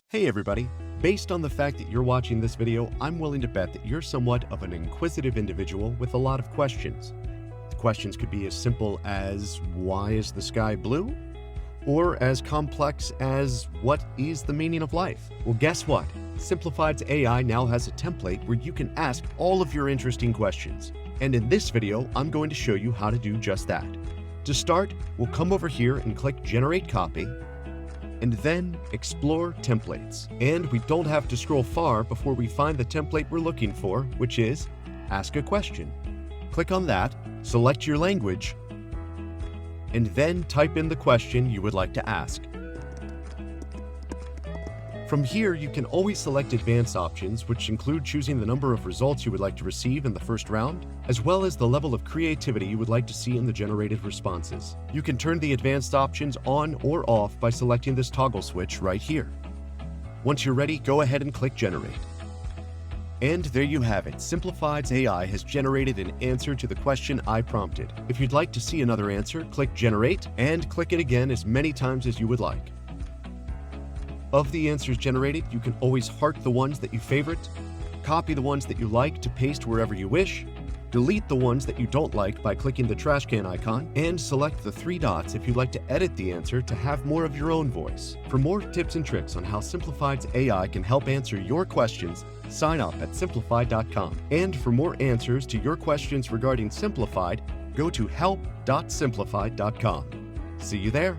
Hey everybody! Based on the fact that you're watching this video, I'm willing to bet that you're somewhat of an inquisitive individual with a lot of questions. The questions could be as simple as, why is the sky blue? Or as complex as, what is the meaning of life? Well, guess what? Simplified's AI now has a template where you can ask all of your interesting questions. And in this video, I'm going to show you how to do just that. To start, we'll come over here and click Generate Copy, and then Explore Templates. And we don't have to scroll far before we find the template we're looking for, which is Ask a Question. Click on that, select your language, and then type in the question you would like to ask. From here, you can always select advanced options, which include choosing the number of results you would like to receive in the first round, as well as the level of creativity you would like to see in the generated responses. You can turn the advanced options on or off by selecting this toggle switch right here. Once you're ready, go ahead and click Generate. And there you have it. Simplified's AI has generated an answer to the question I prompted. If you'd like to see another answer, click Generate and click it again as many times as you would like. Of the answers generated, you can always heart the ones that you favorite, copy the ones that you like to paste wherever you wish, delete the ones that you don't like by clicking the trash can icon, and select the three dots if you'd like to edit the answer to have more of your own voice. For more tips and tricks on how Simplified's AI can help answer your questions, sign up at Simplified.com. And for more answers to your questions regarding Simplified, go to help.simplified.com. See you there!